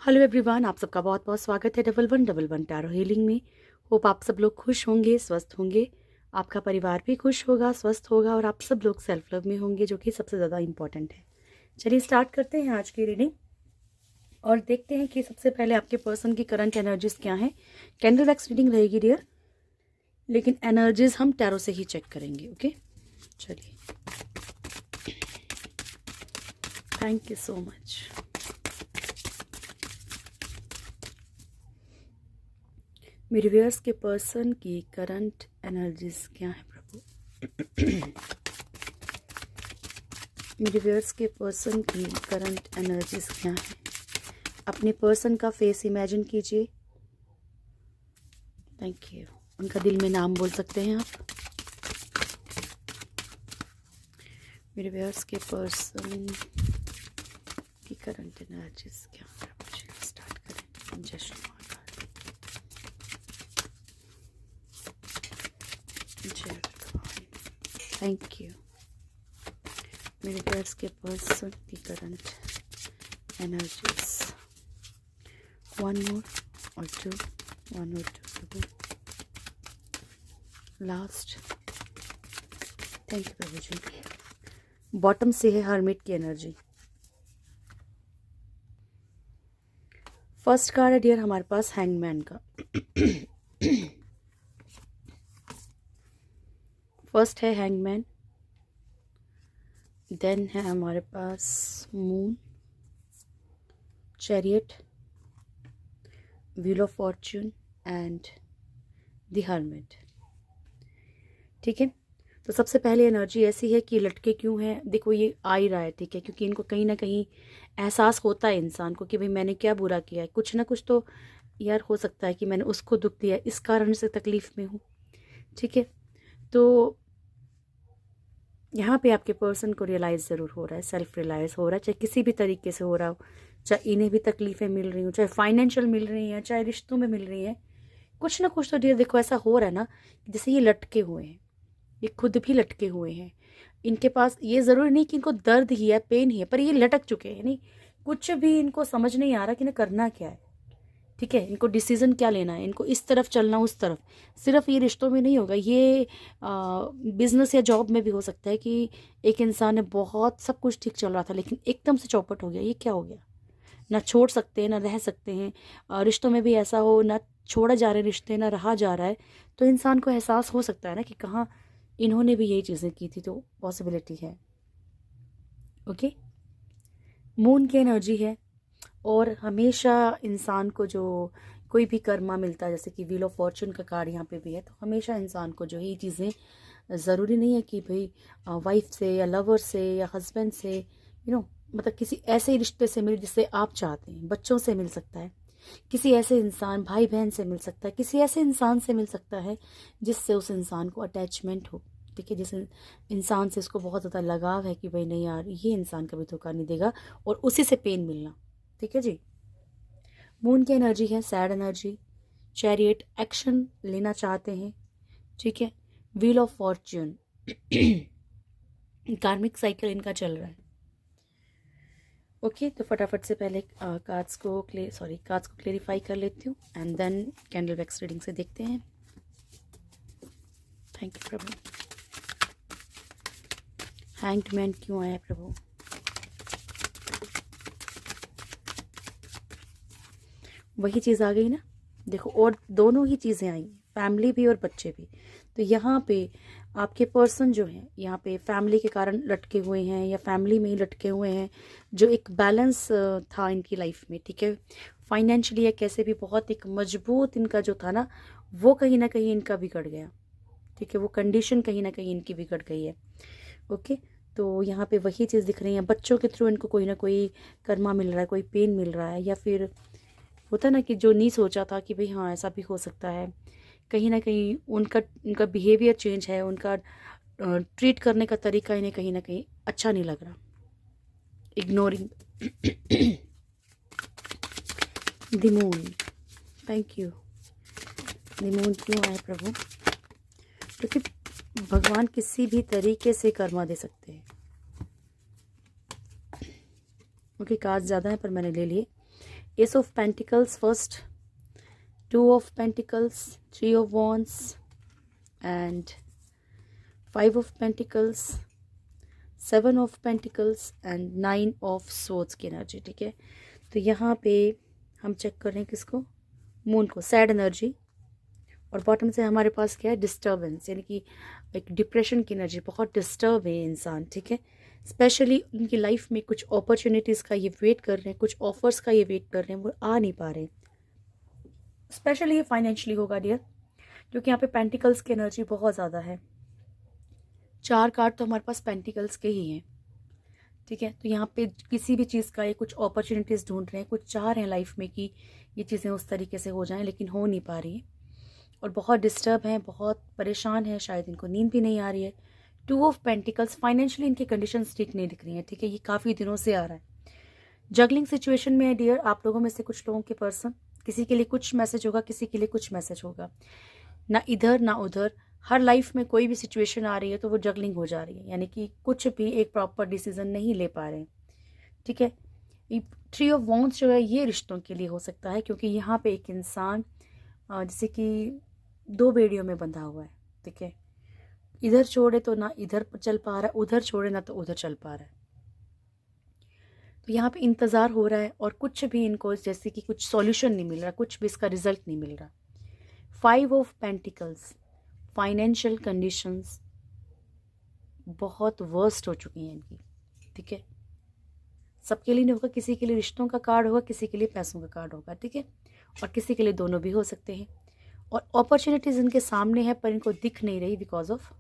Hello everyone, आप सबका बहुत बहुत स्वागत है डबल वन टैरो हीलिंग में। होप आप सब लोग खुश होंगे, स्वस्थ होंगे, आपका परिवार भी खुश होगा, स्वस्थ होगा और आप सब लोग सेल्फ लव में होंगे, जो कि सबसे ज़्यादा इम्पॉर्टेंट है। चलिए स्टार्ट करते हैं आज की रीडिंग और देखते हैं कि सबसे पहले आपके पर्सन की करंट एनर्जीज क्या हैं। कैंडल वैक्स रीडिंग रहेगी डियर, लेकिन एनर्जीज हम टैरो से ही चेक करेंगे। ओके, चलिए, थैंक यू सो मच। मेरे व्यूअर्स के पर्सन की करंट एनर्जीज क्या है प्रभु? मेरे व्यूअर्स के पर्सन की करंट एनर्जीज क्या है? अपने पर्सन का फेस इमेजिन कीजिए। Thank you. उनका दिल में नाम बोल सकते हैं आप। मेरे व्यूअर्स के पर्सन की करंट एनर्जीज क्या है? स्टार्ट करें। Just thank you. मेरे व्यूअर्स के पर्सन की करंट एनर्जीज, वन मोर और टू, वन और टू, लास्ट। थैंक यू प्रभु जी। बॉटम से है हर्मिट की एनर्जी। फर्स्ट कार्ड है डियर हमारे पास हैंगमैन का। फर्स्ट है हैंगमैन, देन है हमारे पास moon, chariot, wheel of fortune and the hermit. ठीक है, तो सबसे पहले एनर्जी ऐसी है कि लटके क्यों हैं। देखो ये आ ही रहा है, ठीक है, क्योंकि इनको कहीं ना कहीं एहसास होता है इंसान को कि भाई मैंने क्या बुरा किया है, कुछ ना कुछ तो यार हो सकता है कि मैंने उसको दुख दिया, इस कारण से तकलीफ में हूँ। ठीक है, तो यहाँ पे आपके पर्सन को रियलाइज़ ज़रूर हो रहा है, सेल्फ रियलाइज़ हो रहा है, चाहे किसी भी तरीके से हो रहा हो, चाहे इन्हें भी तकलीफ़ें मिल रही हो, चाहे फाइनेंशियल मिल रही हैं, चाहे रिश्तों में मिल रही हैं, कुछ ना कुछ तो डियर देखो ऐसा हो रहा है ना, जैसे ये लटके हुए हैं, ये खुद भी लटके हुए हैं। इनके पास ये ज़रूरी नहीं कि इनको दर्द ही है, पेन ही है, पर ये लटक चुके हैं, नहीं कुछ भी इनको समझ नहीं आ रहा कि इन्हें करना क्या है। ठीक है, इनको डिसीज़न क्या लेना है, इनको इस तरफ चलना उस तरफ। सिर्फ ये रिश्तों में नहीं होगा, ये बिजनेस या जॉब में भी हो सकता है कि एक इंसान ने बहुत सब कुछ ठीक चल रहा था लेकिन एकदम से चौपट हो गया। ये क्या हो गया, ना छोड़ सकते हैं ना रह सकते हैं। रिश्तों में भी ऐसा हो, ना छोड़ा जा रहे रिश्ते ना रहा जा रहा है, तो इंसान को एहसास हो सकता है ना कि कहाँ इन्होंने भी यही चीज़ें की थी, तो पॉसिबिलिटी है। ओके, मून की एनर्जी है और हमेशा इंसान को जो कोई भी कर्मा मिलता है, जैसे कि व्हील ऑफ फॉर्चून का कार्ड यहाँ पे भी है, तो हमेशा इंसान को जो ये चीज़ें, ज़रूरी नहीं है कि भाई वाइफ से या लवर से या हस्बैंड से, मतलब किसी ऐसे रिश्ते से मिले जिससे आप चाहते हैं। बच्चों से मिल सकता है, किसी ऐसे इंसान, भाई बहन से मिल सकता है, किसी ऐसे इंसान से मिल सकता है जिससे उस इंसान को अटैचमेंट हो। ठीक है, जिस इंसान से उसको बहुत ज़्यादा लगाव है कि भाई नहीं यार ये इंसान कभी धोखा नहीं देगा, और उसी से पेन मिलना। ठीक है जी। मून की एनर्जी है सैड एनर्जी, चैरियट एक्शन लेना चाहते हैं। ठीक है, व्हील ऑफ फॉर्च्यून कार्मिक साइकिल इनका चल रहा है। ओके, तो फटाफट से पहले कार्ड्स को क्लेरिफाई कर लेती हूँ and then candle wax reading से देखते हैं। थैंक यू प्रभु। हैंग्ड मैन क्यों आया प्रभु? वही चीज़ आ गई ना, देखो, और दोनों ही चीज़ें आई, फैमिली भी और बच्चे भी। तो यहाँ पे आपके पर्सन जो है यहाँ पे फैमिली के कारण लटके हुए हैं या फैमिली में ही लटके हुए हैं, जो एक बैलेंस था इनकी लाइफ में। ठीक है, फाइनेंशियली या कैसे भी बहुत एक मजबूत इनका जो था ना, वो कहीं ना कहीं इनका बिगड़ गया। ठीक है, वो कंडीशन कहीं ना कहीं इनकी बिगड़ गई है। ओके, तो यहाँ पे वही चीज़ दिख रही है, बच्चों के थ्रू इनको कोई ना कोई कर्मा मिल रहा है, कोई पेन मिल रहा है, या फिर होता ना कि जो नहीं सोचा था कि भाई हाँ ऐसा भी हो सकता है, कहीं ना कहीं उनका बिहेवियर चेंज है, उनका ट्रीट करने का तरीका इन्हें कहीं ना कहीं अच्छा नहीं लग रहा। Ignoring the moon, thank you. The moon क्यों आए प्रभु? क्योंकि भगवान किसी भी तरीके से कर्मा दे सकते हैं। ओके, कार्ड ज़्यादा है पर मैंने ले लिए। S of pentacles first, 2 of pentacles, 3 of wands and 5 of pentacles, 7 of pentacles and 9 of swords की एनर्जी। ठीक है, तो यहाँ पे हम चेक कर रहे हैं किसको, मून को, सैड एनर्जी। और बॉटम से हमारे पास क्या है, डिस्टर्बेंस, यानी कि एक डिप्रेशन की एनर्जी, बहुत डिस्टर्ब है इंसान। ठीक है, स्पेशली उनकी लाइफ में कुछ अपॉर्चुनिटीज़ का ये वेट कर रहे हैं, कुछ ऑफर्स का ये वेट कर रहे हैं, वो आ नहीं पा रहे हैं। स्पेशली ये फाइनेंशियली होगा डियर, क्योंकि यहाँ पे पेंटिकल्स की एनर्जी बहुत ज़्यादा है। 4 कार्ड तो हमारे पास पेंटिकल्स के ही हैं। ठीक है, तो यहाँ पे किसी भी चीज़ का ये कुछ अपॉर्चुनिटीज़ ढूंढ रहे हैं, कुछ चाह रहे हैं लाइफ में कि ये चीज़ें उस तरीके से हो जाएं, लेकिन हो नहीं पा रही है और बहुत डिस्टर्ब हैं, बहुत परेशान है, शायद इनको नींद भी नहीं आ रही है। 2 ऑफ पेंटिकल्स, फाइनेंशियली इनकी कंडीशंस ठीक नहीं दिख रही हैं। ठीक है, ये काफ़ी दिनों से आ रहा है। जगलिंग सिचुएशन में है डियर, आप लोगों में से कुछ लोगों के पर्सन, किसी के लिए कुछ मैसेज होगा, किसी के लिए कुछ मैसेज होगा, ना इधर ना उधर। हर लाइफ में कोई भी सिचुएशन आ रही है तो वो जगलिंग हो जा रही है, यानी कि कुछ भी एक प्रॉपर डिसीजन नहीं ले पा रहे हैं। ठीक है, 3 ऑफ वॉन्ड्स जो है ये रिश्तों के लिए हो सकता है, क्योंकि यहाँ पे एक इंसान जैसे कि 2 बेड़ियों में बंधा हुआ है। ठीक है, इधर छोड़े तो ना इधर चल पा रहा है, उधर छोड़े ना तो उधर चल पा रहा है। तो यहाँ पे इंतज़ार हो रहा है और कुछ भी इनको जैसे कि कुछ सॉल्यूशन नहीं मिल रहा, कुछ भी इसका रिजल्ट नहीं मिल रहा। 5 ऑफ पेंटिकल्स, फाइनेंशियल कंडीशंस बहुत वर्स्ट हो चुकी हैं इनकी। ठीक है, सबके लिए नहीं होगा, किसी के लिए रिश्तों का कार्ड होगा, किसी के लिए पैसों का कार्ड होगा। ठीक है, और किसी के लिए दोनों भी हो सकते हैं। और अपॉर्चुनिटीज़ इनके सामने है पर इनको दिख नहीं रही बिकॉज ऑफ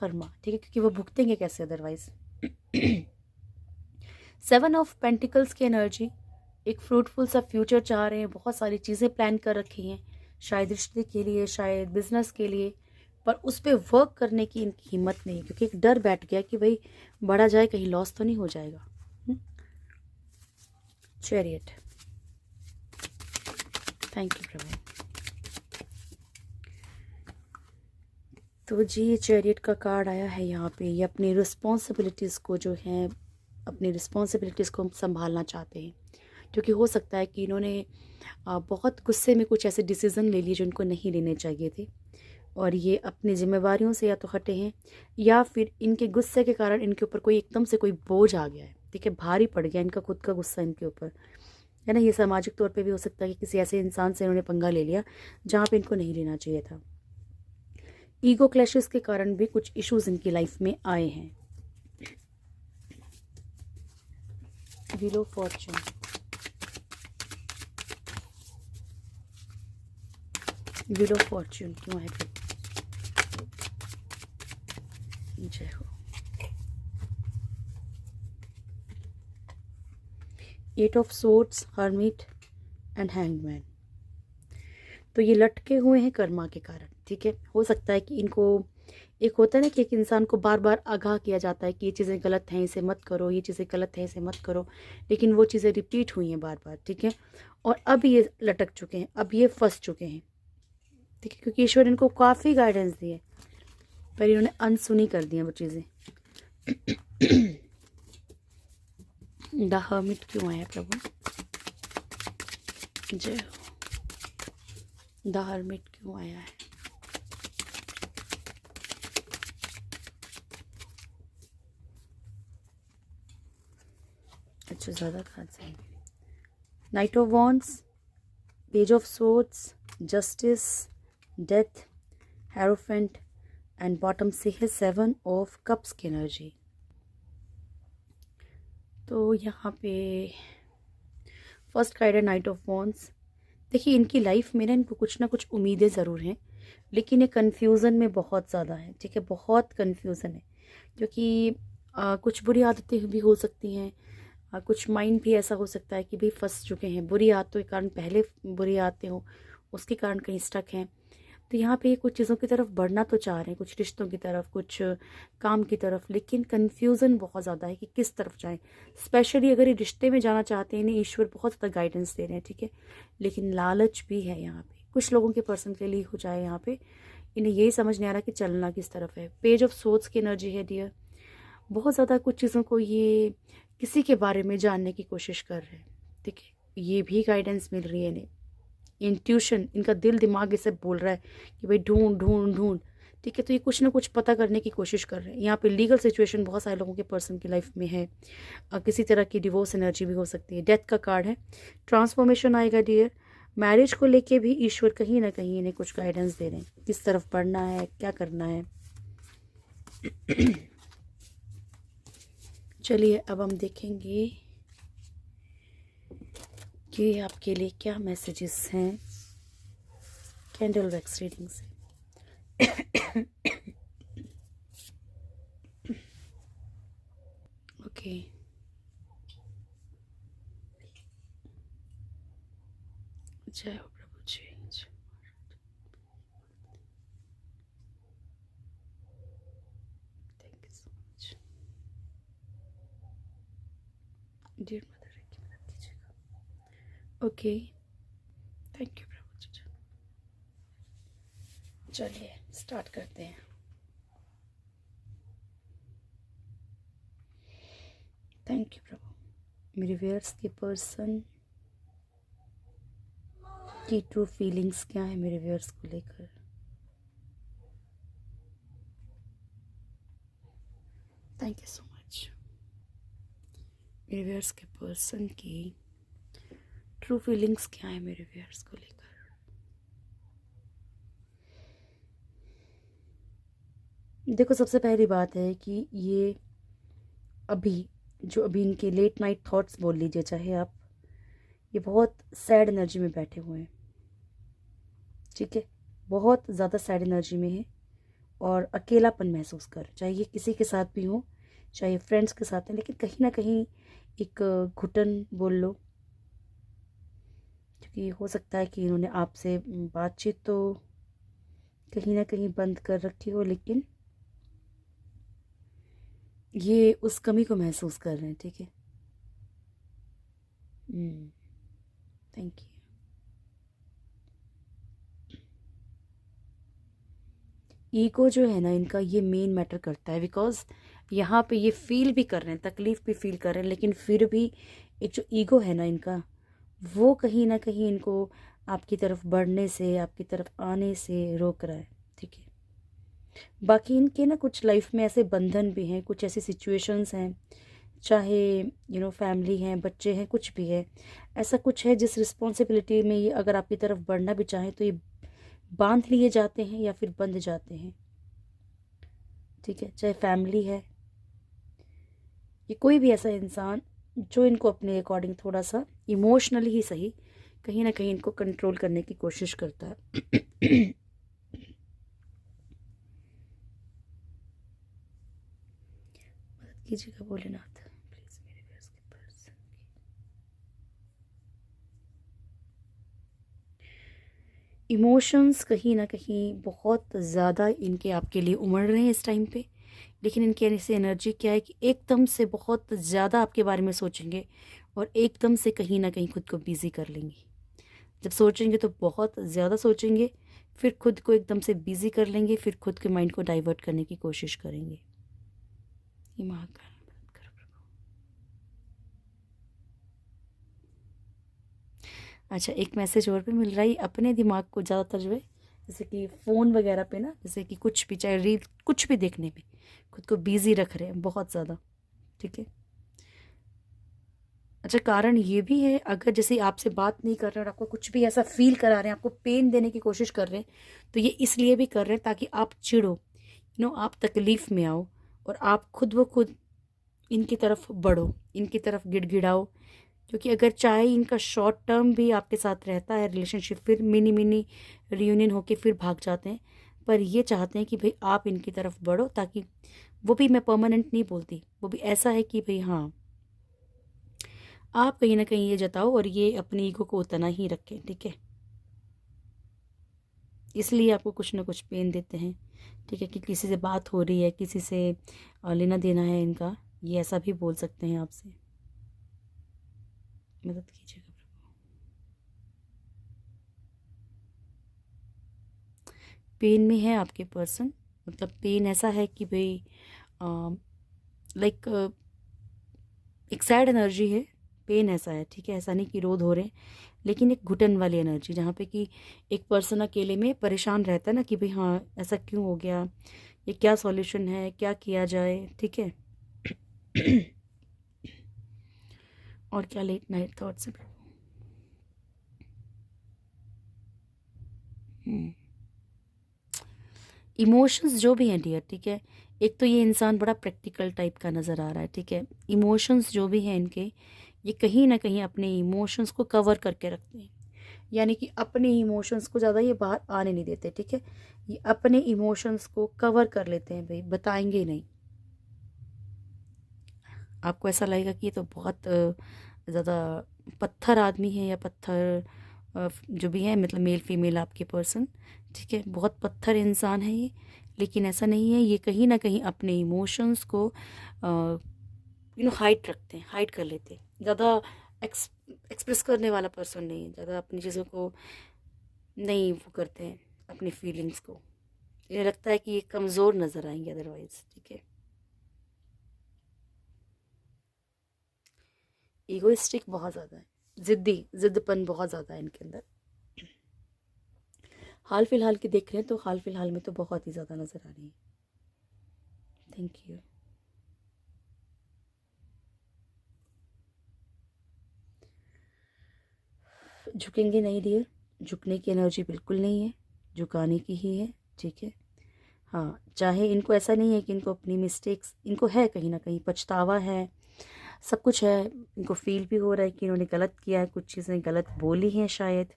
कर्मा। ठीक है, क्योंकि वो भुगतेंगे कैसे अदरवाइज। 7 ऑफ पेंटिकल्स की एनर्जी, एक फ्रूटफुल सा फ्यूचर चाह रहे हैं, बहुत सारी चीज़ें प्लान कर रखी हैं, शायद रिश्ते के लिए, शायद बिजनेस के लिए, पर उस पर वर्क करने की इनकी हिम्मत नहीं, क्योंकि एक डर बैठ गया कि भाई बढ़ा जाए कहीं लॉस तो नहीं हो जाएगा। चैरियट, थैंक यू प्रभु। तो जी चैरियट का कार्ड आया है यहाँ पे, ये अपनी रिस्पॉन्सिबिलिटीज़ को जो है, अपनी रिस्पॉन्सिबिलिटीज़ को संभालना चाहते हैं, क्योंकि हो सकता है कि इन्होंने बहुत गुस्से में कुछ ऐसे डिसीज़न ले लिए जो इनको नहीं लेने चाहिए थे, और ये अपनी जिम्मेवारियों से या तो हटे हैं या फिर इनके गुस्से के कारण इनके ऊपर कोई एकदम से कोई बोझ आ गया है। ठीक है, भारी पड़ गया इनका खुद का गुस्सा इनके ऊपर, है ना। ये सामाजिक तौर पे भी हो सकता है कि किसी ऐसे इंसान से इन्होंने पंगा ले लिया जहाँ पे इनको नहीं लेना चाहिए था। ईगो क्लैशेस के कारण भी कुछ इश्यूज इनकी लाइफ में आए हैं। Wheel of Fortune, wheel of Fortune क्यों है फिर? जय हो। 8 of swords, hermit and hangman. तो ये लटके हुए हैं कर्मा के कारण। ठीक है, हो सकता है कि इनको एक होता है ना कि एक इंसान को बार बार आगाह किया जाता है कि ये चीज़ें गलत हैं, इसे मत करो, ये चीज़ें गलत हैं, इसे मत करो, लेकिन वो चीज़ें रिपीट हुई हैं बार बार। ठीक है, और अब ये लटक चुके हैं, अब ये फंस चुके हैं। ठीक है, क्योंकि ईश्वर इनको काफ़ी गाइडेंस दी है पर इन्होंने अनसुनी कर दी हैं वो चीज़ें। द हर्मिट क्यों आया प्रभु? जय हो। द हर्मिट क्यों आया है? अच्छा, ज़्यादा खास है। Night of wands, page of swords, justice, death, hierophant and bottom से है 7 ऑफ कप्स की एनर्जी। तो यहाँ पे फर्स्ट कार्ड है नाइट ऑफ वॉन्ड्स। देखिए इनकी लाइफ में ना इनको कुछ ना कुछ उम्मीदें ज़रूर हैं, लेकिन ये कन्फ्यूज़न में बहुत ज़्यादा है। ठीक है, बहुत कन्फ्यूज़न है, क्योंकि कुछ बुरी आदतें भी हो सकती हैं, कुछ माइंड भी ऐसा हो सकता है कि भाई फंस चुके हैं, बुरी आदतों के कारण, पहले बुरी आदतें हों उसके कारण कहीं स्टक हैं। तो यहाँ पे कुछ चीज़ों की तरफ बढ़ना तो चाह रहे हैं, कुछ रिश्तों की तरफ, कुछ काम की तरफ, लेकिन कन्फ्यूज़न बहुत ज़्यादा है कि किस तरफ जाएं। स्पेशली अगर ये रिश्ते में जाना चाहते हैं, इन्हें ईश्वर बहुत ज़्यादा गाइडेंस दे रहे हैं। ठीक है, लेकिन लालच भी है यहाँ पे, कुछ लोगों के पर्सन के लिए हो जाए यहाँ पे, इन्हें यही समझ नहीं आ रहा कि चलना किस तरफ है। पेज ऑफ सोर्ड्स की एनर्जी है डियर, बहुत ज़्यादा कुछ चीज़ों को ये किसी के बारे में जानने की कोशिश कर रहे हैं। ठीक है, ये भी गाइडेंस मिल रही है इन्हें। इंट्यूशन, इनका दिल दिमाग इसे बोल रहा है कि भाई ढूंढ ढूंढ ढूंढ, ठीक है। तो ये कुछ ना कुछ पता करने की कोशिश कर रहे हैं। यहाँ पे लीगल सिचुएशन बहुत सारे लोगों के पर्सन की लाइफ में है। किसी तरह की डिवोर्स एनर्जी भी हो सकती है। डेथ का कार्ड है, ट्रांसफॉर्मेशन आएगा डियर। मैरिज को लेके भी ईश्वर कहीं ना कहीं इन्हें कुछ गाइडेंस दे रहे हैं, किस तरफ बढ़ना है, क्या करना है। चलिए अब हम देखेंगे कि आपके लिए क्या मैसेजेस हैं कैंडल वैक्स रीडिंग से। ओके, जय हो प्रभु जी। Thank you so much dear mother, की मदद कीजिएगा। ओके, थैंक यू प्रभु जी। चलिए स्टार्ट करते हैं। थैंक यू प्रभु। मेरे व्यूअर्स के पर्सन की ट्रू फीलिंग्स क्या है मेरे व्यूअर्स को लेकर। Thank you so much. मेरे व्यूअर्स के पर्सन की ट्रू फीलिंग्स क्या है मेरे व्यूअर्स को लेकर। देखो, सबसे पहली बात है कि ये अभी इनके लेट नाइट थॉट्स बोल लीजिए चाहे आप, ये बहुत सैड एनर्जी में बैठे हुए हैं, ठीक है। बहुत ज़्यादा सैड एनर्जी में है और अकेलापन महसूस कर, चाहे ये किसी के साथ भी हो, चाहे फ्रेंड्स के साथ हैं, लेकिन कहीं ना कहीं एक घुटन बोल लो, क्योंकि हो सकता है कि इन्होंने आपसे बातचीत तो कहीं ना कहीं बंद कर रखी हो, लेकिन ये उस कमी को महसूस कर रहे हैं, ठीक है। Thank you. ईगो जो है ना इनका, ये मेन मैटर करता है, बिकॉज यहाँ पे ये फील भी कर रहे हैं, तकलीफ भी फील कर रहे हैं, लेकिन फिर भी एक जो ईगो है ना इनका, वो कहीं ना कहीं इनको आपकी तरफ बढ़ने से, आपकी तरफ आने से रोक रहा है, ठीक है। बाकी इनके ना कुछ लाइफ में ऐसे बंधन भी हैं, कुछ ऐसी सिचुएशंस हैं, चाहे फैमिली हैं, बच्चे हैं, कुछ भी है, ऐसा कुछ है जिस रिस्पॉन्सिबिलिटी में ये अगर आपकी तरफ बढ़ना भी चाहें तो ये बांध लिए जाते हैं या फिर बंध जाते हैं, ठीक है। चाहे फैमिली है, ये कोई भी ऐसा इंसान जो इनको अपने अकॉर्डिंग थोड़ा सा इमोशनली ही सही कहीं ना कहीं इनको कंट्रोल करने की कोशिश करता है। मदद कीजिएगा भोलेनाथ प्लीज मेरे व्यूअर्स के पर्सन की। इमोशंस कहीं ना कहीं बहुत ज़्यादा इनके आपके लिए उमड़ रहे हैं इस टाइम पे, लेकिन इनकी ऐसी एनर्जी क्या है कि एकदम से बहुत ज़्यादा आपके बारे में सोचेंगे और एकदम से कहीं ना कहीं खुद को बिज़ी कर लेंगे। जब सोचेंगे तो बहुत ज़्यादा सोचेंगे, फिर खुद को एकदम से बिज़ी कर लेंगे, फिर खुद के माइंड को डाइवर्ट करने की कोशिश करेंगे। ये महाकाल मदद करो प्रभु। अच्छा, एक मैसेज और भी मिल रहा है, अपने दिमाग को ज़्यादातर जो है, जैसे कि फ़ोन वगैरह पे ना, जैसे कि कुछ भी चाहे रील कुछ भी देखने में खुद को बिज़ी रख रहे हैं बहुत ज़्यादा, ठीक है। अच्छा, कारण ये भी है, अगर जैसे आपसे बात नहीं कर रहे और आपको कुछ भी ऐसा फील करा रहे हैं, आपको पेन देने की कोशिश कर रहे हैं, तो ये इसलिए भी कर रहे हैं ताकि आप चिढ़ो, आप तकलीफ़ में आओ और आप खुद ब खुद इनकी तरफ बढ़ो, इनकी तरफ गिड़गिड़ाओ। क्योंकि अगर चाहे इनका शॉर्ट टर्म भी आपके साथ रहता है रिलेशनशिप, फिर मिनी मिनी रियूनियन होके फिर भाग जाते हैं, पर ये चाहते हैं कि भाई आप इनकी तरफ बढ़ो, ताकि वो भी, मैं परमानेंट नहीं बोलती, वो भी ऐसा है कि भाई हाँ, आप कहीं ना कहीं ये जताओ और ये अपनी ईगो को उतना ही रखें, ठीक है। इसलिए आपको कुछ ना कुछ पेन देते हैं, ठीक है, कि किसी से बात हो रही है, किसी से लेना देना है इनका, ये ऐसा भी बोल सकते हैं आपसे। मदद कीजिएगा प्रभु। पेन में है आपके पर्सन, मतलब पेन ऐसा है कि भाई लाइक एक सैड एनर्जी है, पेन ऐसा है, ठीक है, ऐसा नहीं कि रो धो रहे हैं, लेकिन एक घुटन वाली एनर्जी जहाँ पे कि एक पर्सन अकेले में परेशान रहता है ना कि भाई हाँ ऐसा क्यों हो गया, ये क्या सॉल्यूशन है, क्या किया जाए, ठीक है। और क्या लेट नाइट थॉट्स है। इमोशंस जो भी हैं डियर, ठीक है, एक तो ये इंसान बड़ा प्रैक्टिकल टाइप का नज़र आ रहा है, ठीक है। इमोशंस जो भी हैं इनके, ये कहीं ना कहीं अपने इमोशंस को कवर करके रखते हैं, यानी कि अपने इमोशंस को ज़्यादा ये बाहर आने नहीं देते, ठीक है। ये अपने इमोशंस को कवर कर लेते हैं, भाई बताएंगे ही नहीं। आपको ऐसा लगेगा कि ये तो बहुत ज़्यादा पत्थर आदमी है, या पत्थर जो भी है, मतलब मेल फीमेल आपके पर्सन, ठीक है, बहुत पत्थर इंसान है ये। लेकिन ऐसा नहीं है, ये कहीं ना कहीं अपने इमोशंस को हाइड रखते हैं, हाइड कर लेते हैं। ज़्यादा एक्सप्रेस करने वाला पर्सन नहीं है, ज़्यादा अपनी चीज़ों को नहीं वो करते हैं, अपनी फीलिंग्स को। इन्हें लगता है कि ये कमज़ोर नज़र आएंगे अदरवाइज, ठीक है। ईगोइस्टिक बहुत ज़्यादा है, जिद्दपन बहुत ज़्यादा है इनके अंदर। हाल फिलहाल की देख रहे हैं तो हाल फिलहाल में तो बहुत ही ज़्यादा नज़र आ रही है। Thank you. झुकेंगे नहीं डियर, झुकने की एनर्जी बिल्कुल नहीं है, झुकाने की ही है, ठीक है। हाँ, चाहे इनको ऐसा नहीं है कि इनको अपनी मिस्टेक्स, इनको है कहीं ना कहीं पछतावा है, सब कुछ है। इनको फील भी हो रहा है कि इन्होंने गलत किया है, कुछ चीज़ें गलत बोली हैं, शायद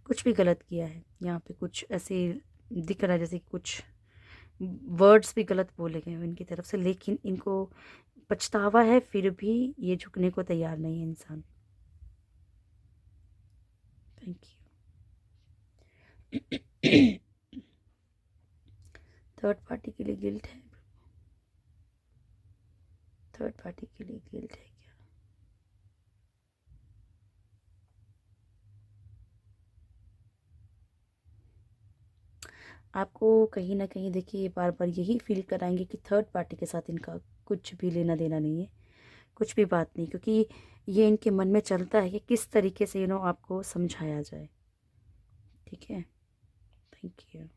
कुछ भी गलत किया है। यहाँ पे कुछ ऐसे दिख रहा है जैसे कुछ वर्ड्स भी गलत बोले गए हैं इनकी तरफ से, लेकिन इनको पछतावा है, फिर भी ये झुकने को तैयार नहीं है इंसान। Thank you. थर्ड पार्टी के लिए गिल्ट है, थर्ड पार्टी के लिए गिल्ट है क्या? आपको कहीं ना कहीं देखिए बार बार यही फील कराएंगे कि थर्ड पार्टी के साथ इनका कुछ भी लेना देना नहीं है, कुछ भी बात नहीं, क्योंकि ये इनके मन में चलता है कि किस तरीके से आपको समझाया जाए, ठीक है। Thank you.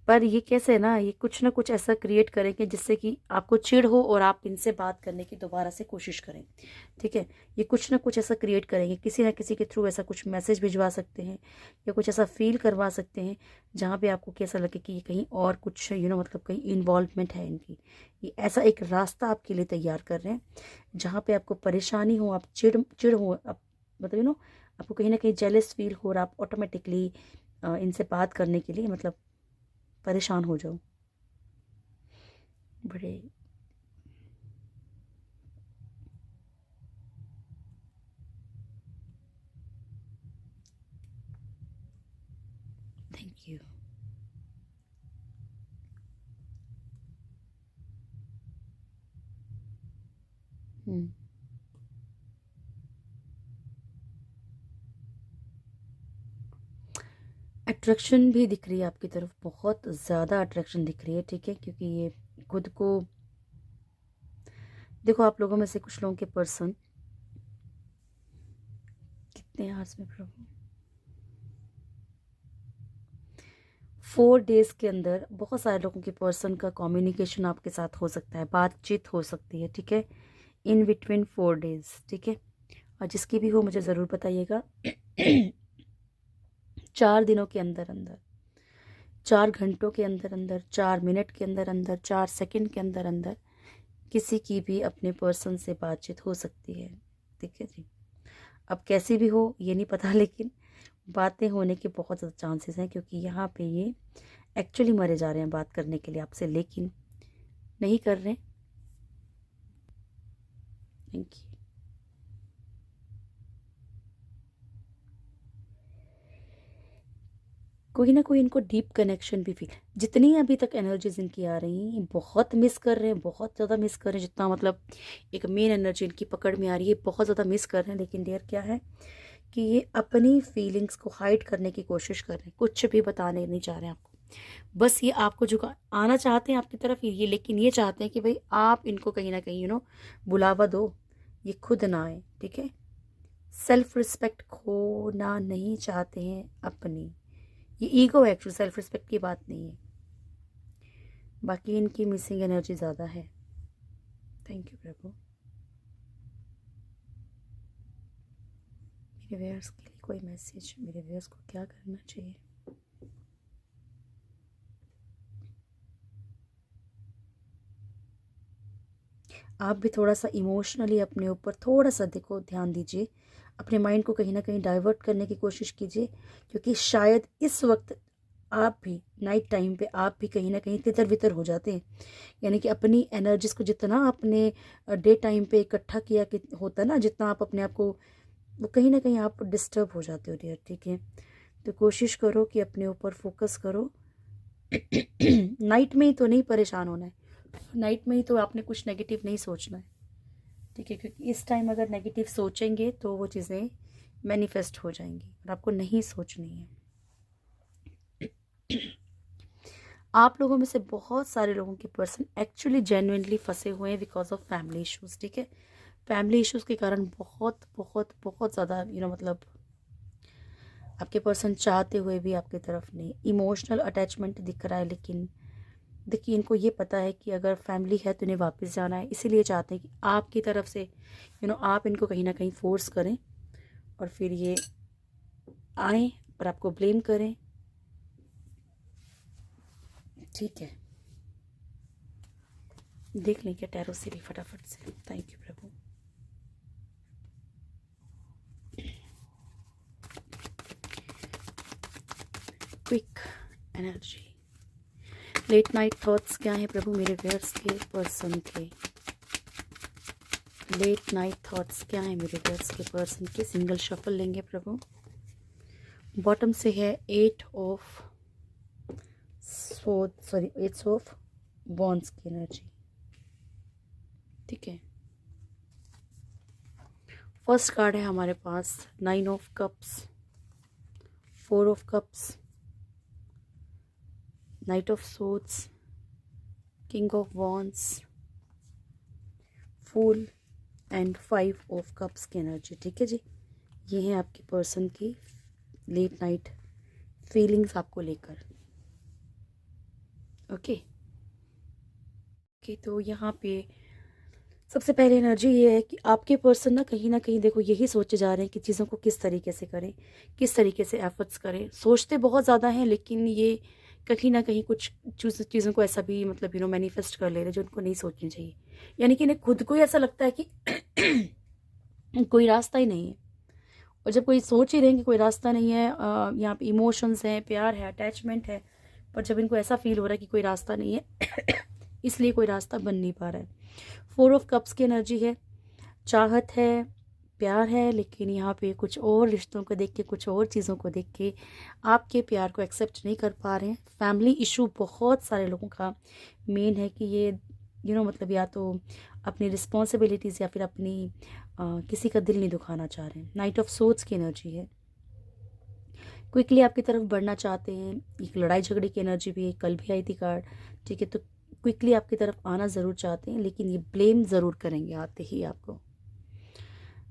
पर ये कैसे ना, ये कुछ ना कुछ ऐसा क्रिएट करेंगे जिससे कि आपको चिढ़ हो और आप इनसे बात करने की दोबारा से कोशिश करें, ठीक है। ये कुछ ना कुछ ऐसा क्रिएट करेंगे, किसी ना किसी के थ्रू ऐसा कुछ मैसेज भिजवा सकते हैं, या कुछ ऐसा फील करवा सकते हैं जहाँ पे आपको कैसा लगे कि ये कहीं और कुछ मतलब कहीं इन्वॉल्वमेंट है इनकी। ये ऐसा एक रास्ता आपके लिए तैयार कर रहे हैं जहाँ पे आपको परेशानी हो, आप चिड़ हो, आप मतलब आपको कहीं ना कहीं जेलस फील हो, और आप ऑटोमेटिकली इनसे बात करने के लिए मतलब परेशान हो जाओ बड़े। Thank you. अट्रैक्शन भी दिख रही है आपकी तरफ, बहुत ज़्यादा अट्रैक्शन दिख रही है, ठीक है, क्योंकि ये खुद को देखो, आप लोगों में से कुछ लोगों के पर्सन कितने आवर्स में प्रभु 4 डेज के अंदर बहुत सारे लोगों के पर्सन का कम्युनिकेशन आपके साथ हो सकता है, बातचीत हो सकती है, ठीक है, इन बिटवीन 4 डेज, ठीक है। और जिसकी भी हो मुझे ज़रूर बताइएगा। 4 दिनों के अंदर अंदर, 4 घंटों के अंदर अंदर, 4 मिनट के अंदर अंदर, 4 सेकंड के अंदर अंदर किसी की भी अपने पर्सन से बातचीत हो सकती है, ठीक है जी। अब कैसी भी हो ये नहीं पता, लेकिन बातें होने के बहुत ज़्यादा चांसेस हैं, क्योंकि यहाँ पे ये एक्चुअली मरे जा रहे हैं बात करने के लिए आपसे, लेकिन नहीं कर रहे। Thank you. कोई ना कोई इनको डीप कनेक्शन भी फील, जितनी अभी तक एनर्जीज इनकी आ रही हैं, बहुत मिस कर रहे हैं, बहुत ज़्यादा मिस कर रहे हैं, जितना मतलब एक मेन एनर्जी इनकी पकड़ में आ रही है, बहुत ज़्यादा मिस कर रहे हैं। लेकिन डियर क्या है कि ये अपनी फीलिंग्स को हाइड करने की कोशिश कर रहे हैं, कुछ भी बताने नहीं चाह रहे हैं आपको। बस ये आपको झुका आना चाहते हैं आपकी तरफ ये, लेकिन ये चाहते हैं कि भाई आप इनको कहीं ना कहीं बुलावा दो, ये खुद ना आए। ठीक है, सेल्फ रिस्पेक्ट खोना नहीं चाहते हैं अपनी, ये ईगो है एक्चुअली, सेल्फ रिस्पेक्ट की बात नहीं है। बाकी इनकी मिसिंग एनर्जी ज़्यादा है। थैंक यू प्रभु। मेरे व्यूअर्स के लिए कोई मैसेज, मेरे व्यूअर्स को क्या करना चाहिए? आप भी थोड़ा सा इमोशनली अपने ऊपर थोड़ा सा देखो, ध्यान दीजिए, अपने माइंड को कहीं ना कहीं डाइवर्ट करने की कोशिश कीजिए, क्योंकि शायद इस वक्त आप भी नाइट टाइम पे आप भी कहीं ना कहीं तितर बितर हो जाते हैं। यानी कि अपनी एनर्जीज को जितना आपने डे टाइम पे इकट्ठा किया कि होता ना, जितना आप अपने आप को, वो कहीं ना कहीं आप डिस्टर्ब हो जाते हो डियर। ठीक है, तो कोशिश करो कि अपने ऊपर फोकस करो। नाइट में ही तो नहीं परेशान होना है, नाइट में ही तो आपने कुछ नेगेटिव नहीं सोचना है। ठीक है, क्योंकि इस टाइम अगर नेगेटिव सोचेंगे तो वो चीज़ें मैनिफेस्ट हो जाएंगी, और आपको नहीं सोचनी है। आप लोगों में से बहुत सारे लोगों के पर्सन एक्चुअली जेन्युइनली फंसे हुए हैं बिकॉज ऑफ फैमिली इश्यूज। ठीक है, फैमिली इश्यूज के कारण बहुत बहुत बहुत ज़्यादा मतलब आपके पर्सन चाहते हुए भी आपकी तरफ नहीं, इमोशनल अटैचमेंट दिख रहा है, लेकिन देखिए इनको ये पता है कि अगर फैमिली है तो इन्हें वापस जाना है, इसीलिए चाहते हैं कि आपकी तरफ से आप इनको कहीं ना कहीं फोर्स करें, और फिर ये आए और आपको ब्लेम करें। ठीक है, देख लें क्या टैरो से भी फटाफट से। थैंक यू प्रभु। Quick energy, late night thoughts क्या है प्रभु मेरे व्यूअर्स के पर्सन के? लेट नाइट थॉट्स क्या है मेरे व्यूअर्स के पर्सन के? सिंगल शफल लेंगे प्रभु। बॉटम से है एट ऑफ वॉन्ड्स की एनर्जी। ठीक है, फर्स्ट कार्ड है हमारे पास 9 of cups, 4 of cups, knight of swords, king of wands, fool and 5 of cups की एनर्जी। ठीक है जी, ये है आपके पर्सन की लेट नाइट फीलिंग्स आपको लेकर। ओके ओके, तो यहाँ पे सबसे पहले एनर्जी ये है कि आपके पर्सन ना कहीं देखो यही सोचे जा रहे हैं कि चीज़ों को किस तरीके से करें, किस तरीके से एफर्ट्स करें। सोचते बहुत ज़्यादा हैं, लेकिन ये कहीं ना कहीं कुछ चीज़ों को ऐसा भी मैनिफेस्ट कर ले रहे जो उनको नहीं सोचनी चाहिए। यानी कि इन्हें खुद को ही ऐसा लगता है कि कोई रास्ता ही नहीं है, और जब कोई सोच ही रहे हैं कि कोई रास्ता नहीं है, यहाँ पे इमोशंस हैं, प्यार है, अटैचमेंट है, पर जब इनको ऐसा फील हो रहा है कि कोई रास्ता नहीं है इसलिए कोई रास्ता बन नहीं पा रहा है। 4 ऑफ कप्स की एनर्जी है, चाहत है, प्यार है, लेकिन यहाँ पे कुछ और रिश्तों को देख के, कुछ और चीज़ों को देख के आपके प्यार को एक्सेप्ट नहीं कर पा रहे हैं। फैमिली इशू बहुत सारे लोगों का मेन है कि ये मतलब या तो अपनी रिस्पॉन्सिबिलिटीज़ या फिर अपनी किसी का दिल नहीं दुखाना चाह रहे हैं। नाइट ऑफ सोर्ड्स की एनर्जी है, क्विकली आपकी तरफ बढ़ना चाहते हैं। एक लड़ाई झगड़े की एनर्जी भी है, कल भी आई थी कार्ड। ठीक है, तो क्विकली आपकी तरफ आना ज़रूर चाहते हैं, लेकिन ये ब्लेम ज़रूर करेंगे आते ही आपको।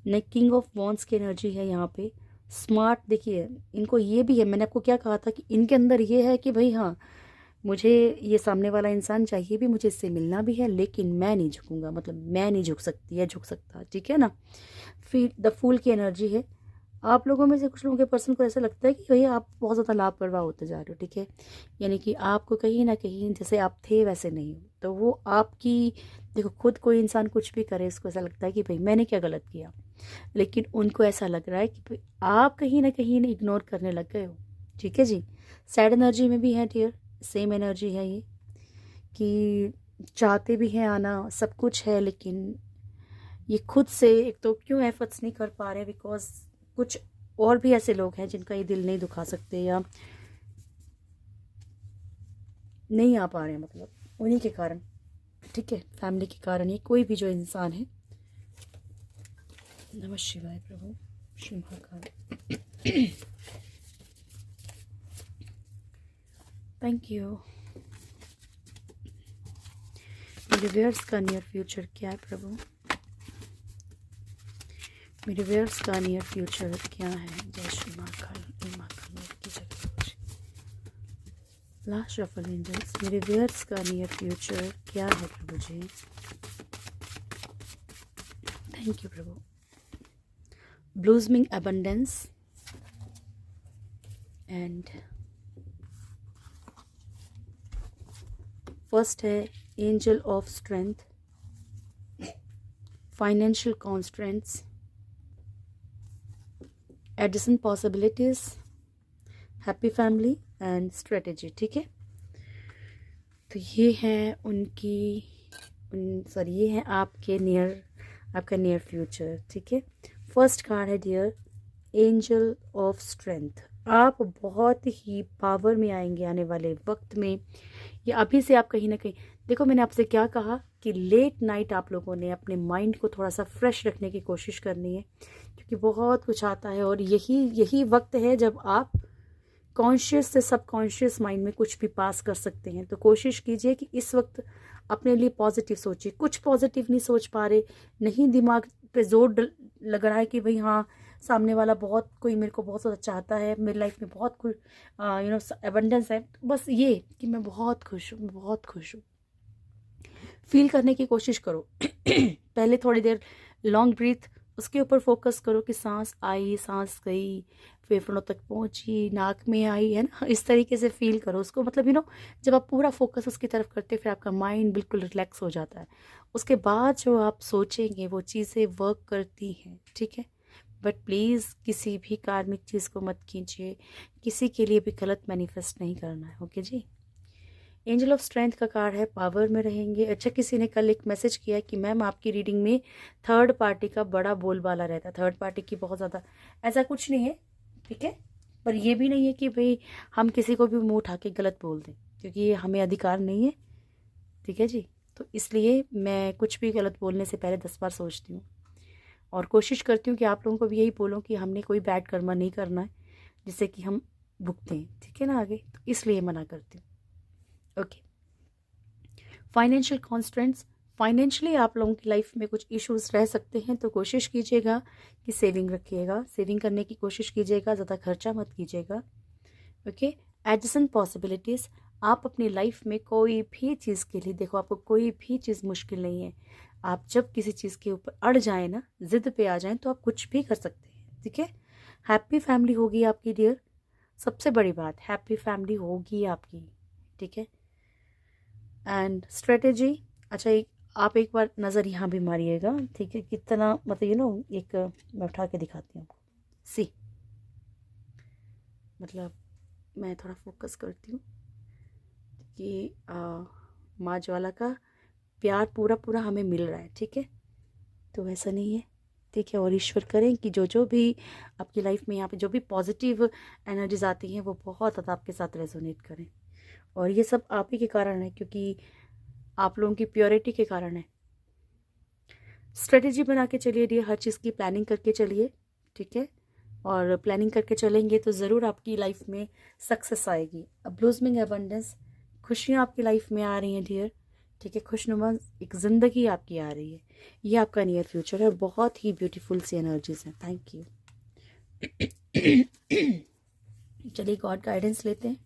नेक किंग ऑफ वॉन्ड्स की एनर्जी है यहाँ पे। स्मार्ट, देखिए इनको ये भी है, मैंने आपको क्या कहा था कि इनके अंदर ये है कि भाई हाँ, मुझे ये सामने वाला इंसान चाहिए भी, मुझे इससे मिलना भी है, लेकिन मैं नहीं झुकूंगा, मतलब मैं नहीं झुक सकती या झुक सकता। ठीक है ना। फिर द फूल की एनर्जी है। आप लोगों में से कुछ लोगों के पर्सन को ऐसा लगता है कि भैया आप बहुत ज़्यादा लापरवाह होते जा रहे हो। ठीक है, यानी कि आपको कहीं ना कहीं जैसे आप थे वैसे नहीं हो, तो वो आपकी, देखो खुद कोई इंसान कुछ भी करे उसको ऐसा लगता है कि भाई मैंने क्या गलत किया, लेकिन उनको ऐसा लग रहा है कि भाई आप कहीं ना कहीं इग्नोर करने लग गए हो। ठीक है जी। सैड एनर्जी में भी है डियर, सेम एनर्जी है ये, कि चाहते भी हैं आना, सब कुछ है, लेकिन ये खुद से एक तो क्यों एफर्ट्स नहीं कर पा रहे, बिकॉज कुछ और भी ऐसे लोग हैं जिनका ये दिल नहीं दुखा सकते या नहीं आ पा रहे हैं, मतलब उन्हीं के कारण। ठीक है, फैमिली के कारण, ये कोई भी जो इंसान है। नमः शिवाय प्रभु श्री महाकाल। Thank you. मेरे व्यूअर्स का नियर फ्यूचर क्या है प्रभु? मेरे व्यूअर्स का नियर फ्यूचर क्या है? जय श्री महाकाल की जगह। लास्ट शफल एंजल्स, मेरे व्यूअर्स का नियर फ्यूचर क्या है प्रभु जी? थैंक यू प्रभु। ब्लूसमिंग अबंडेंस एंड फर्स्ट है angel of strength, financial constraints, addition possibilities, happy family and strategy. ठीक है, तो ये है ये है आपका नियर फ्यूचर। ठीक है, फर्स्ट कार्ड है डियर एंजल ऑफ स्ट्रेंथ। आप बहुत ही पावर में आएंगे आने वाले वक्त में, या अभी से आप कहीं ना कहीं, देखो मैंने आपसे क्या कहा कि लेट नाइट आप लोगों ने अपने माइंड को थोड़ा सा फ्रेश रखने की कोशिश करनी है, क्योंकि बहुत कुछ आता है और यही वक्त है जब आप कॉन्शियस से सबकॉन्शियस माइंड में कुछ भी पास कर सकते हैं। तो कोशिश कीजिए कि इस वक्त अपने लिए पॉजिटिव सोचिए। कुछ पॉजिटिव नहीं सोच पा रहे, नहीं दिमाग पे जोर लग रहा है कि भाई हाँ सामने वाला कोई मेरे को बहुत ज़्यादा चाहता है, मेरी लाइफ में बहुत कुछ एबंडेंस है, बस ये कि मैं बहुत खुश हूँ। फील करने की कोशिश करो। पहले थोड़ी देर लॉन्ग ब्रीथ, उसके ऊपर फोकस करो कि सांस आई, सांस गई, फेफड़ों तक पहुंची, नाक में आई, है ना, इस तरीके से फील करो उसको। मतलब जब आप पूरा फोकस उसकी तरफ करते हो फिर आपका माइंड बिल्कुल रिलैक्स हो जाता है। उसके बाद जो आप सोचेंगे वो चीज़ें वर्क करती हैं। ठीक है, बट प्लीज़ किसी भी कार्मिक चीज़ को मत कीजिए, किसी के लिए भी गलत मैनिफेस्ट नहीं करना है। ओके जी। एंजल ऑफ स्ट्रेंथ का कार्ड है, पावर में रहेंगे। अच्छा, किसी ने कल एक मैसेज किया कि मैम आपकी रीडिंग में थर्ड पार्टी का बड़ा बोलबाला रहता है। थर्ड पार्टी की बहुत ज़्यादा, ऐसा कुछ नहीं है। ठीक है, पर ये भी नहीं है कि भाई हम किसी को भी मुंह उठा के गलत बोल दें, क्योंकि ये हमें अधिकार नहीं है। ठीक है जी, तो इसलिए मैं कुछ भी गलत बोलने से पहले 10 बार सोचती हूँ और कोशिश करती हूँ कि आप लोगों को भी यही बोलूँ कि हमने कोई बैड कर्मा नहीं करना है जिससे कि हम भुगतें। ठीक है ना आगे, तो इसलिए मना करती हूँ। ओके, फाइनेंशियल कॉन्स्टेंट्स, फाइनेंशियली आप लोगों की लाइफ में कुछ इश्यूज रह सकते हैं, तो कोशिश कीजिएगा कि सेविंग रखिएगा, सेविंग करने की कोशिश कीजिएगा, ज़्यादा खर्चा मत कीजिएगा। ओके, एडजस्टेंट पॉसिबिलिटीज़, आप अपनी लाइफ में कोई भी चीज़ के लिए, देखो आपको कोई भी चीज़ मुश्किल नहीं है। आप जब किसी चीज़ के ऊपर अड़ जाए ना, जिद पे आ जाएं, तो आप कुछ भी कर सकते हैं। ठीक है, हैप्पी फैमिली होगी आपकी डियर, सबसे बड़ी बात हैप्पी फैमिली होगी आपकी। ठीक है, एंड स्ट्रेटेजी, अच्छा आप एक बार नज़र यहाँ भी मारिएगा। ठीक है, कितना मतलब एक मैं उठा के दिखाती हूँ आपको। सी, मतलब मैं थोड़ा फोकस करती हूँ कि माँ ज्वाला का प्यार पूरा हमें मिल रहा है। ठीक है, तो वैसा नहीं है। ठीक है, और ईश्वर करें कि जो भी आपकी लाइफ में यहाँ पे जो भी पॉजिटिव एनर्जीज आती हैं वो बहुत ज़्यादा आपके साथ रेजोनेट करें। और ये सब आप ही के कारण है, क्योंकि आप लोगों की प्योरिटी के कारण है। स्ट्रेटेजी बना के चलिए डियर, हर चीज़ की प्लानिंग करके चलिए। ठीक है, और प्लानिंग करके चलेंगे तो ज़रूर आपकी लाइफ में सक्सेस आएगी। अब ब्लूसमिंग अबंडेंस, खुशियाँ आपकी लाइफ में आ रही हैं डियर। ठीक है, खुशनुमा एक ज़िंदगी आपकी आ रही है। ये आपका नियर फ्यूचर है, बहुत ही ब्यूटीफुल सी एनर्जीज हैं। Thank you. चलिए गॉड गाइडेंस लेते हैं।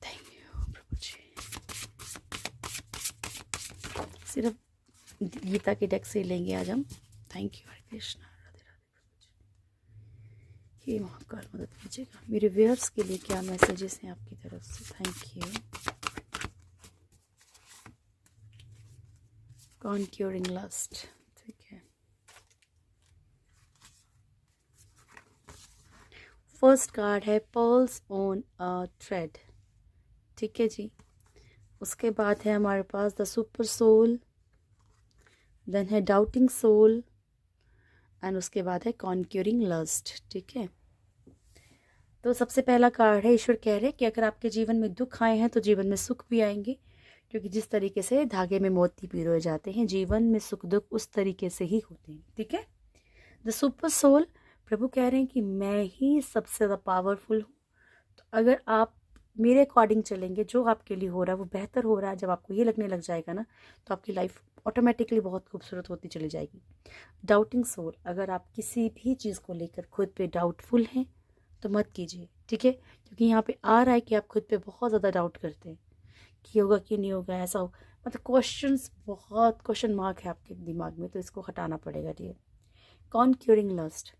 थैंक यू प्रभु जी। सिर्फ गीता के डेक से लेंगे आज हम। थैंक यू, हरे कृष्णा, राधे राधे प्रभु जी। हे महाकाल मदद कीजिएगा। मेरे व्यूअर्स के लिए क्या मैसेजेस हैं आपकी तरफ से? Thank you. कॉन्क्यूरिंग लस्ट, ठीक है। फर्स्ट कार्ड है पर्ल्स ऑन अ थ्रेड। ठीक है जी, उसके बाद है हमारे पास द सुपर सोल, देन है डाउटिंग सोल, एंड उसके बाद है कॉन्क्यूरिंग लस्ट। ठीक है, तो सबसे पहला कार्ड है ईश्वर कह रहे हैं कि अगर आपके जीवन में दुख आए हैं तो जीवन में सुख भी आएंगे, क्योंकि जिस तरीके से धागे में मोती पिरोए जाते हैं, जीवन में सुख दुख उस तरीके से ही होते हैं। ठीक है, द सुपर सोल प्रभु कह रहे हैं कि मैं ही सबसे ज़्यादा पावरफुल हूँ। तो अगर आप मेरे अकॉर्डिंग चलेंगे, जो आपके लिए हो रहा है वो बेहतर हो रहा है, जब आपको ये लगने लग जाएगा ना, तो आपकी लाइफ ऑटोमेटिकली बहुत खूबसूरत होती चली जाएगी। डाउटिंग सोल, अगर आप किसी भी चीज़ को लेकर खुद पे डाउटफुल हैं तो मत कीजिए, ठीक है। क्योंकि यहाँ पे आ रहा है कि आप खुद पे बहुत ज़्यादा डाउट करते हैं कि होगा कि नहीं होगा, ऐसा हो, मतलब क्वेश्चंस, बहुत क्वेश्चन मार्क है आपके दिमाग में, तो इसको हटाना पड़ेगा डियर। कौन क्यूरिंग लस्ट,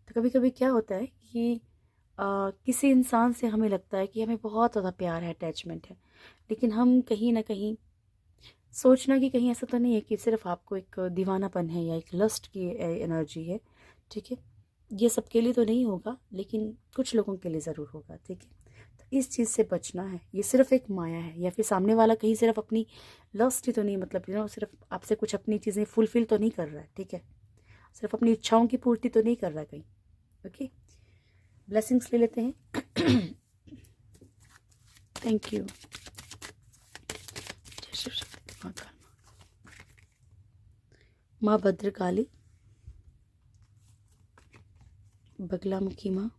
तो कभी कभी क्या होता है कि किसी इंसान से हमें लगता है कि हमें बहुत ज़्यादा प्यार है, अटैचमेंट है, लेकिन हम कहीं ना कहीं सोचना कि कहीं ऐसा तो नहीं है कि सिर्फ आपको एक दीवानापन है या एक लस्ट की एनर्जी है, ठीक है। ये सबके लिए तो नहीं होगा, लेकिन कुछ लोगों के लिए ज़रूर होगा, ठीक है। तो इस चीज़ से बचना है। ये सिर्फ एक माया है, या फिर सामने वाला कहीं सिर्फ अपनी लस्ट ही तो नहीं, मतलब सिर्फ आपसे कुछ अपनी चीज़ें फुलफिल तो नहीं कर रहा है, ठीक है। सिर्फ अपनी इच्छाओं की पूर्ति तो नहीं कर रहा है कहीं। ओके, ब्लेसिंग्स ले लेते हैं। Thank you. जय शिव शक्ति महाकाल माँ भद्रकाली, बगलामुखी माँ,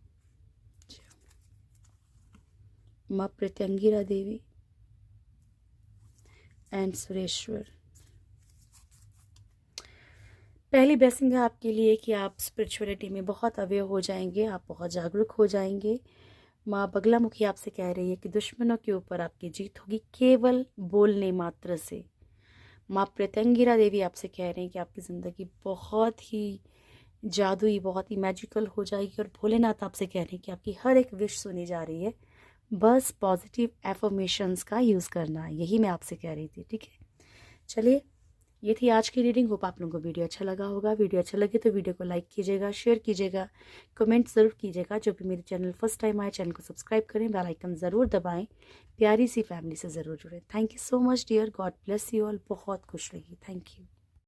माँ प्रत्यंगिरा देवी एंड सुरेश्वर। पहली ब्लेसिंग है आपके लिए कि आप स्पिरिचुअलिटी में बहुत अवेयर हो जाएंगे, आप बहुत जागरूक हो जाएंगे। माँ बगलामुखी आपसे कह रही है कि दुश्मनों के ऊपर आपकी जीत होगी केवल बोलने मात्र से। माँ प्रत्यंगिरा देवी आपसे कह रही हैं कि आपकी ज़िंदगी बहुत ही जादुई, बहुत ही मैजिकल हो जाएगी। और भोलेनाथ आपसे कह रहे हैं कि आपकी हर एक विश सुनी जा रही है, बस पॉजिटिव एफर्मेशंस का यूज़ करना है, यही मैं आपसे कह रही थी, ठीक है। चलिए, ये थी आज की रीडिंग। होप आप लोगों को वीडियो अच्छा लगा होगा। वीडियो अच्छा लगे तो वीडियो को लाइक कीजिएगा, शेयर कीजिएगा, कमेंट ज़रूर कीजिएगा। जो भी मेरे चैनल फर्स्ट टाइम आए, चैनल को सब्सक्राइब करें, बेल आइकन ज़रूर दबाएं, प्यारी सी फैमिली से ज़रूर जुड़ें। Thank you so much dear, God bless you all. बहुत खुश रहिए। Thank you.